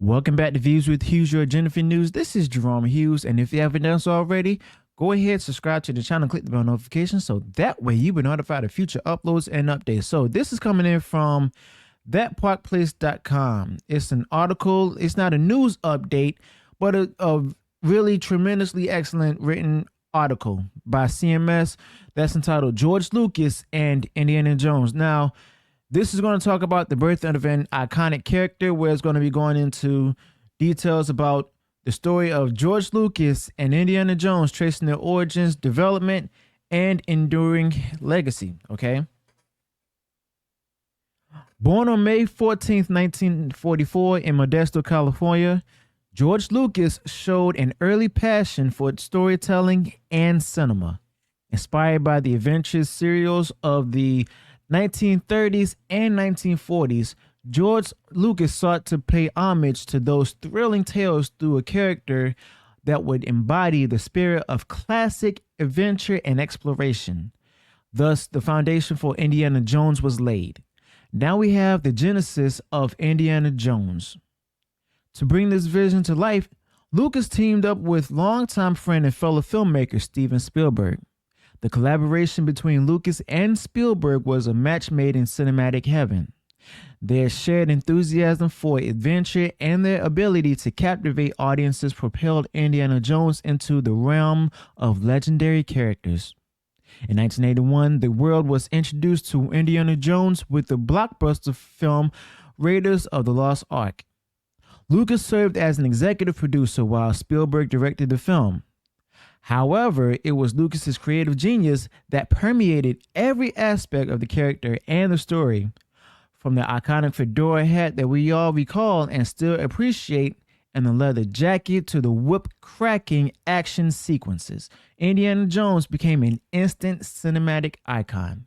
Welcome back to Views with Hughes, your agenda for news. This is Jerome Hughes, and if you haven't done so already, go ahead, subscribe to the channel, and click the bell notification so that way you'll be notified of future uploads and updates. So this is coming in from thatparkplace.com. It's an article. It's not a news update, but a really tremendously excellent written article by CMS that's entitled George Lucas and Indiana Jones. Now, this is going to talk about the birth of an iconic character, where it's going to be going into details about the story of George Lucas and Indiana Jones, tracing their origins, development, and enduring legacy. Okay. Born on May 14th, 1944 in Modesto, California, George Lucas showed an early passion for storytelling and cinema. Inspired by the adventure serials of the 1930s and 1940s, George Lucas sought to pay homage to those thrilling tales through a character that would embody the spirit of classic adventure and exploration. Thus, the foundation for Indiana Jones was laid. Now we have the genesis of Indiana Jones. To bring this vision to life, Lucas teamed up with longtime friend and fellow filmmaker Steven Spielberg. The collaboration between Lucas and Spielberg was a match made in cinematic heaven. Their shared enthusiasm for adventure and their ability to captivate audiences propelled Indiana Jones into the realm of legendary characters. In 1981, the world was introduced to Indiana Jones with the blockbuster film Raiders of the Lost Ark. Lucas served as an executive producer while Spielberg directed the film. However, it was Lucas's creative genius that permeated every aspect of the character and the story, from the iconic fedora hat that we all recall and still appreciate, and the leather jacket to the whip-cracking action sequences. Indiana Jones became an instant cinematic icon.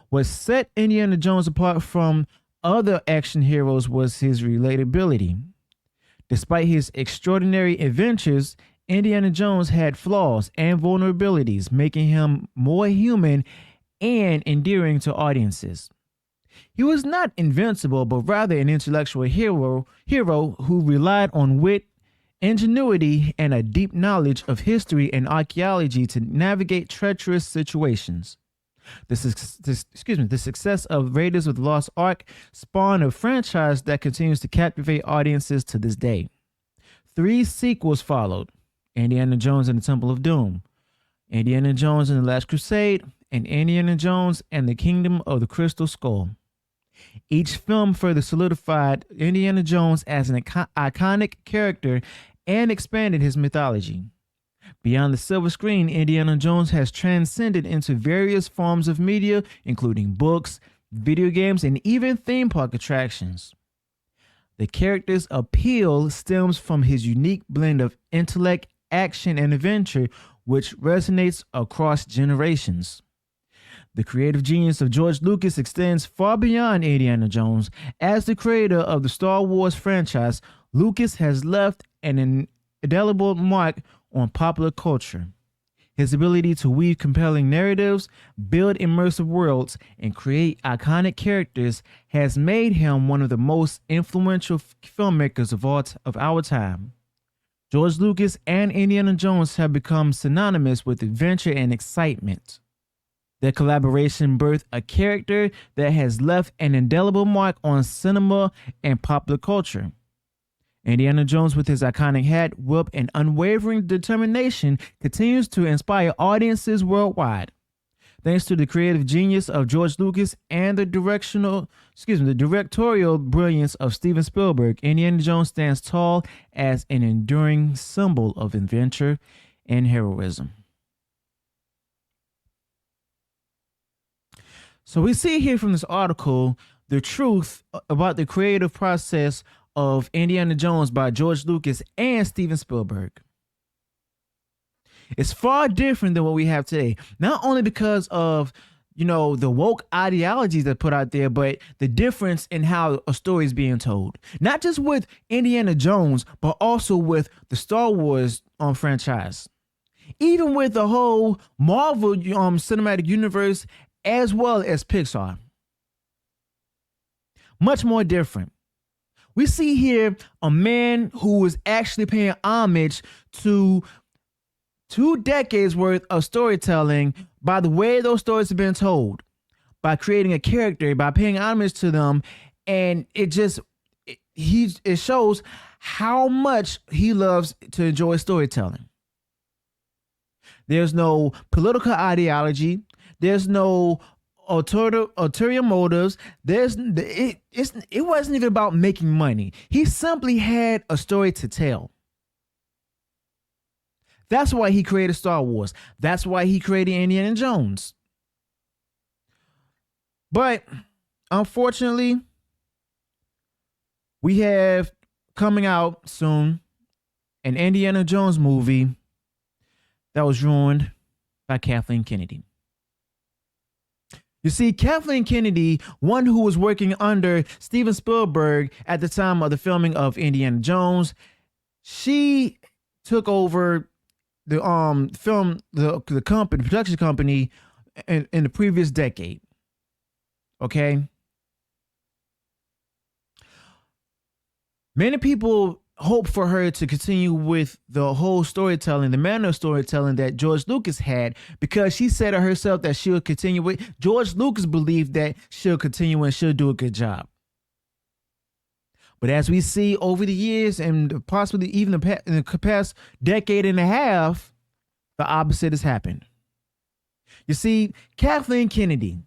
What set Indiana Jones apart from other action heroes was his relatability. Despite his extraordinary adventures, Indiana Jones had flaws and vulnerabilities, making him more human and endearing to audiences. He was not invincible, but rather an intellectual hero who relied on wit, ingenuity, and a deep knowledge of history and archaeology to navigate treacherous situations. The success of Raiders of the Lost Ark spawned a franchise that continues to captivate audiences to this day. 3 sequels followed: Indiana Jones and the Temple of Doom, Indiana Jones and the Last Crusade, and Indiana Jones and the Kingdom of the Crystal Skull. Each film further solidified Indiana Jones as an iconic character and expanded his mythology. Beyond the silver screen, Indiana Jones has transcended into various forms of media, including books, video games, and even theme park attractions. The character's appeal stems from his unique blend of intellect, action, and adventure, which resonates across generations. The creative genius of George Lucas extends far beyond Indiana Jones. As the creator of the Star Wars franchise, Lucas has left an indelible mark on popular culture. His ability to weave compelling narratives, build immersive worlds, and create iconic characters has made him one of the most influential filmmakers of our time. George Lucas and Indiana Jones have become synonymous with adventure and excitement. Their collaboration birthed a character that has left an indelible mark on cinema and popular culture. Indiana Jones, with his iconic hat, whip, and unwavering determination, continues to inspire audiences worldwide. Thanks to the creative genius of George Lucas and the directorial brilliance of Steven Spielberg, Indiana Jones stands tall as an enduring symbol of adventure and heroism. So we see here from this article the truth about the creative process of Indiana Jones by George Lucas and Steven Spielberg. It's far different than what we have today, not only because of, the woke ideologies that put out there, but the difference in how a story is being told. Not just with Indiana Jones, but also with the Star Wars franchise. Even with the whole Marvel cinematic universe, as well as Pixar. Much more different. We see here a man who is actually paying homage to 2 decades worth of storytelling by the way those stories have been told, by creating a character, by paying homage to them, and it shows how much he loves to enjoy storytelling. There's no political ideology. There's no ulterior motives. It wasn't even about making money. He simply had a story to tell. That's why he created Star Wars. That's why he created Indiana Jones. But unfortunately, we have coming out soon an Indiana Jones movie that was ruined by Kathleen Kennedy. You see, Kathleen Kennedy, one who was working under Steven Spielberg at the time of the filming of Indiana Jones, she took over the production company in the previous decade. Okay. Many people hope for her to continue with the whole storytelling, the manner of storytelling that George Lucas had, because she said to herself that she'll continue with. George Lucas believed that she'll continue and she'll do a good job. But as we see over the years and possibly even in the past decade and a half, the opposite has happened. You see, Kathleen Kennedy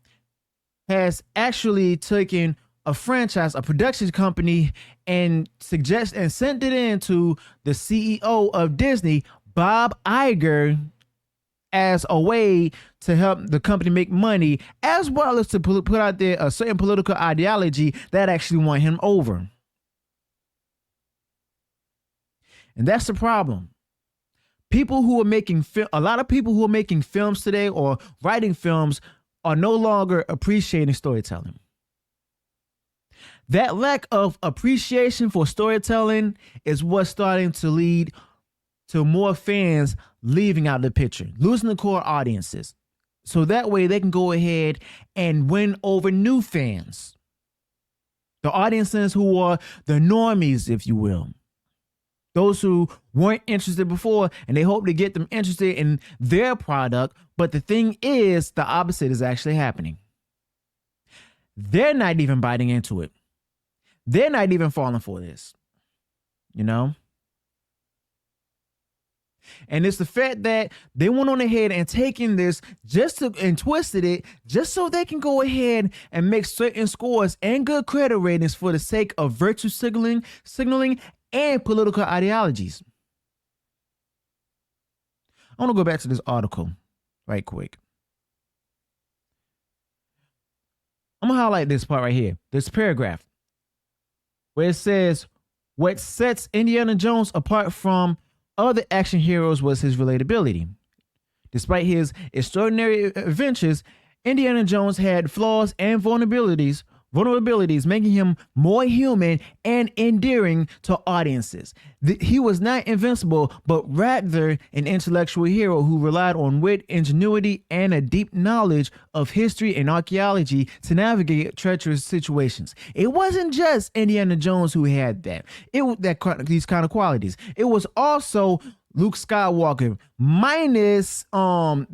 has actually taken a franchise, a production company, and sent it in to the CEO of Disney, Bob Iger, as a way to help the company make money, as well as to put out there a certain political ideology that actually won him over. And that's the problem. A lot of people who are making films today or writing films are no longer appreciating storytelling. That lack of appreciation for storytelling is what's starting to lead to more fans leaving out of the picture, losing the core audiences. So that way they can go ahead and win over new fans. The audiences who are the normies, if you will. Those who weren't interested before, and they hope to get them interested in their product. But the thing is, the opposite is actually happening. They're not even biting into it. They're not even falling for this, you know? And it's the fact that they went on ahead and taken this and twisted it just so they can go ahead and make certain scores and good credit ratings for the sake of virtue signaling and political ideologies. I want to go back to this article right quick. I'm going to highlight this part right here, this paragraph, where it says, what sets Indiana Jones apart from other action heroes was his relatability. Despite his extraordinary adventures, Indiana Jones had flaws and vulnerabilities, making him more human and endearing to audiences. He was not invincible, but rather an intellectual hero who relied on wit, ingenuity, and a deep knowledge of history and archaeology to navigate treacherous situations. It wasn't just Indiana Jones who had these kind of qualities. It was also Luke Skywalker, minus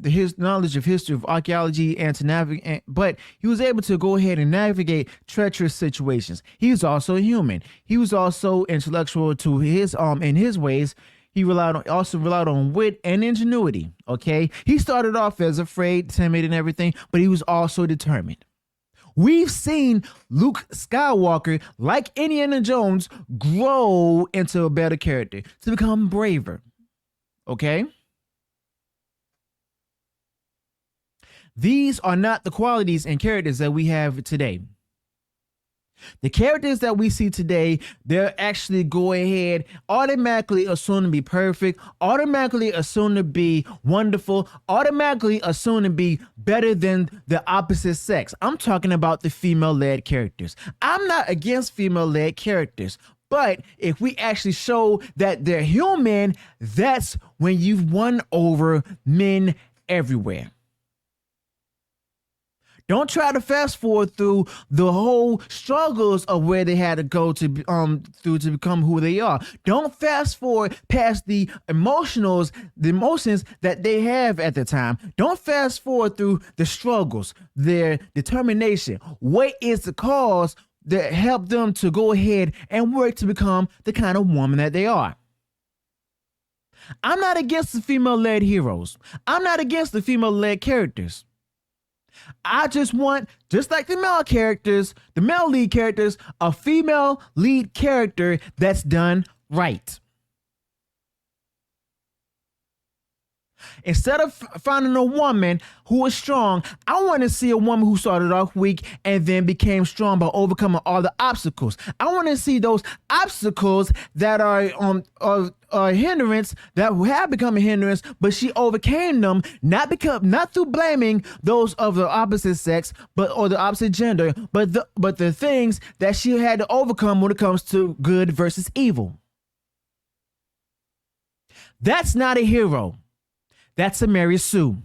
his knowledge of history of archaeology and to navigate, but he was able to go ahead and navigate treacherous situations. He was also human. He was also intellectual to his in his ways. He also relied on wit and ingenuity. Okay, he started off as afraid, timid, and everything, but he was also determined. We've seen Luke Skywalker, like Indiana Jones, grow into a better character, to become braver. Okay? These are not the qualities and characters that we have today. The characters that we see today, they're actually go ahead, automatically assumed to be perfect, automatically assumed to be wonderful, automatically assumed to be better than the opposite sex. I'm talking about the female-led characters. I'm not against female-led characters. But if we actually show that they're human, that's when you've won over men everywhere. Don't try to fast forward through the whole struggles of where they had to go to through to become who they are. Don't fast forward past the emotions that they have at the time. Don't fast forward through the struggles, their determination. What is the cause that helped them to go ahead and work to become the kind of woman that they are? I'm not against the female-led heroes. I'm not against the female-led characters. I just want, just like the male characters, the male lead characters, a female lead character that's done right. Instead of finding a woman who is strong, I want to see a woman who started off weak and then became strong by overcoming all the obstacles. I want to see those obstacles that are a hindrance, that have become a hindrance, but she overcame them, not through blaming those of the opposite sex, or the opposite gender, but the things that she had to overcome when it comes to good versus evil. That's not a hero. That's a Mary Sue.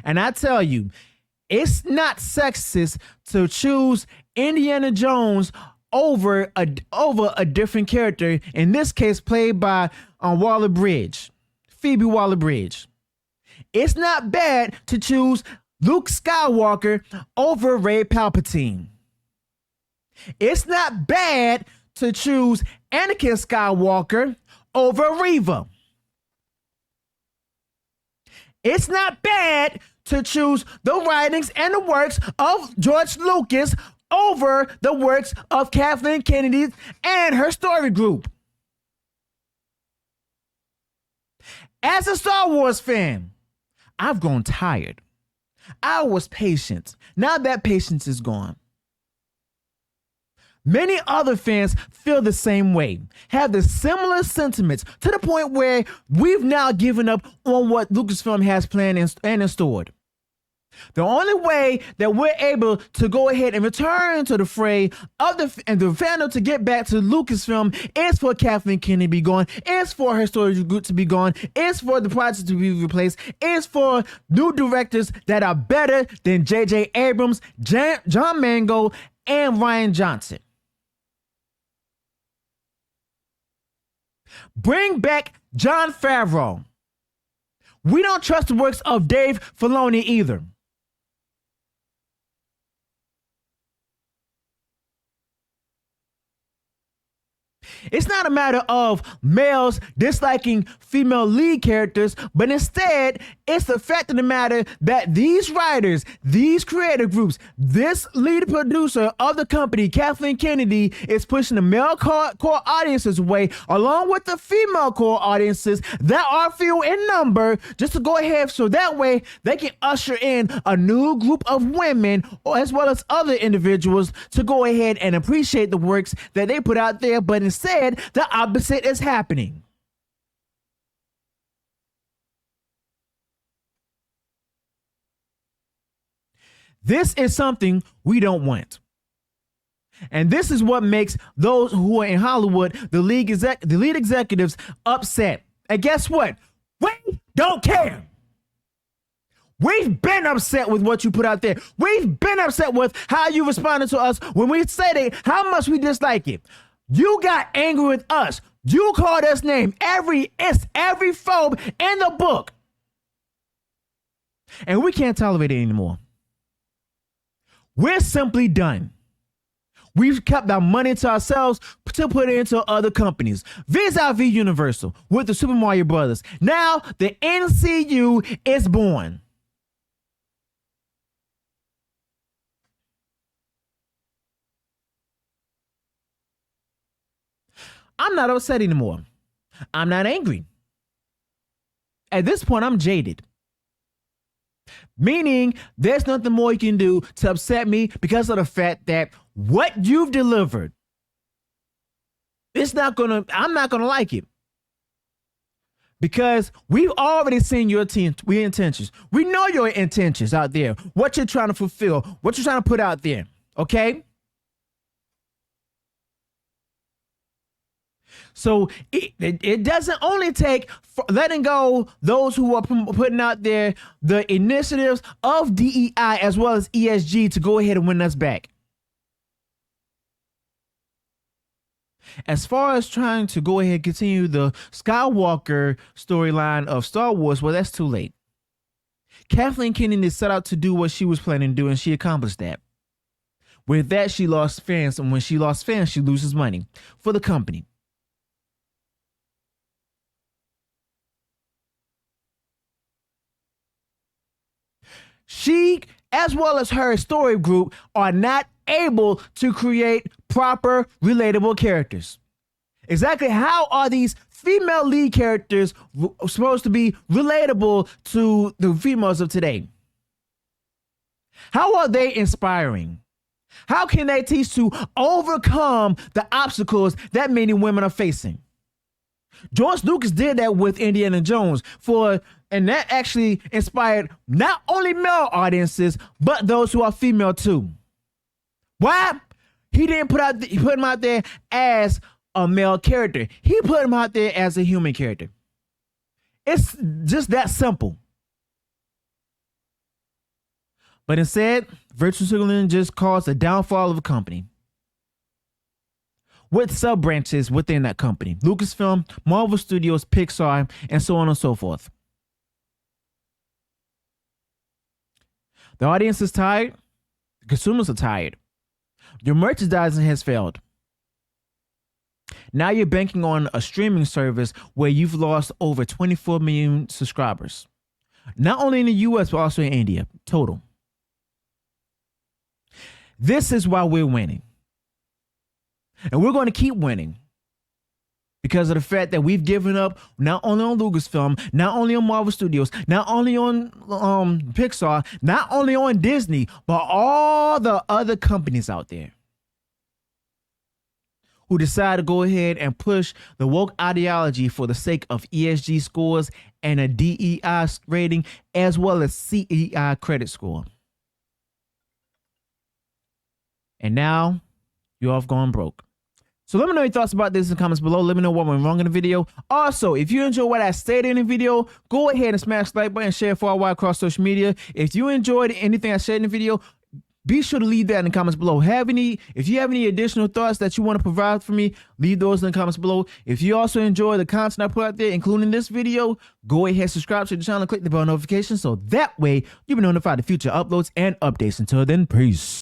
And I tell you, it's not sexist to choose Indiana Jones over a different character, in this case played by Phoebe Waller-Bridge. It's not bad to choose Luke Skywalker over Rey Palpatine. It's not bad to choose Anakin Skywalker over Reva. It's not bad to choose the writings and the works of George Lucas over the works of Kathleen Kennedy and her story group. As a Star Wars fan, I've grown tired. I was patient. Now that patience is gone. Many other fans feel the same way, have the similar sentiments, to the point where we've now given up on what Lucasfilm has planned and installed. The only way that we're able to go ahead and return to the fray of the fandom to get back to Lucasfilm is for Kathleen Kennedy to be gone, is for her story group to be gone, is for the project to be replaced, is for new directors that are better than J.J. Abrams, John Mango, and Rian Johnson. Bring back Jon Favreau. We don't trust the works of Dave Filoni either. It's not a matter of males disliking female lead characters, but instead, it's the fact of the matter that these writers, these creative groups, this lead producer of the company, Kathleen Kennedy, is pushing the male core audiences away, along with the female core audiences that are few in number, just to go ahead so that way they can usher in a new group of women, as well as other individuals, to go ahead and appreciate the works that they put out there, but instead, the opposite is happening. This is something we don't want. And this is what makes those who are in Hollywood, the lead executives, upset. And guess what? We don't care. We've been upset with what you put out there. We've been upset with how you responded to us when we said it, how much we dislike it. You got angry with us. You called us name every phobe in the book. And we can't tolerate it anymore. We're simply done. We've kept our money to ourselves to put it into other companies. Vis-a-vis Universal with the Super Mario Brothers. Now the NCU is born. I'm not upset anymore. I'm not angry. At this point, I'm jaded. Meaning, there's nothing more you can do to upset me because of the fact that what you've delivered, I'm not gonna like it. Because we've already seen your intentions. We know your intentions out there. What you're trying to fulfill, what you're trying to put out there. Okay? So it doesn't only take letting go those who are putting out there the initiatives of DEI as well as ESG to go ahead and win us back. As far as trying to go ahead and continue the Skywalker storyline of Star Wars, well, that's too late. Kathleen Kennedy set out to do what she was planning to do, and she accomplished that. With that, she lost fans, and when she lost fans, she loses money for the company. She, as well as her story group, are not able to create proper, relatable characters. Exactly how are these female lead characters supposed to be relatable to the females of today? How are they inspiring? How can they teach to overcome the obstacles that many women are facing? George Lucas did that with Indiana Jones, and that actually inspired not only male audiences, but those who are female too. Why? He didn't put him out there as a male character. He put him out there as a human character. It's just that simple. But instead, virtual signaling just caused the downfall of a company with sub-branches within that company: Lucasfilm, Marvel Studios, Pixar, and so on and so forth. The audience is tired. The consumers are tired. Your merchandising has failed. Now you're banking on a streaming service where you've lost over 24 million subscribers. Not only in the US, but also in India, total. This is why we're winning. And we're going to keep winning because of the fact that we've given up not only on Lucasfilm, not only on Marvel Studios, not only on Pixar, not only on Disney, but all the other companies out there who decide to go ahead and push the woke ideology for the sake of ESG scores and a DEI rating, as well as CEI credit score. And now you all have gone broke. So let me know your thoughts about this in the comments below. Let me know what went wrong in the video. Also, if you enjoyed what I stated in the video, go ahead and smash the like button and share it far wide across social media. If you enjoyed anything I said in the video, be sure to leave that in the comments below. If you have any additional thoughts that you want to provide for me, leave those in the comments below. If you also enjoy the content I put out there, including this video, go ahead and subscribe to the channel and click the bell notification so that way you'll be notified of future uploads and updates. Until then, peace.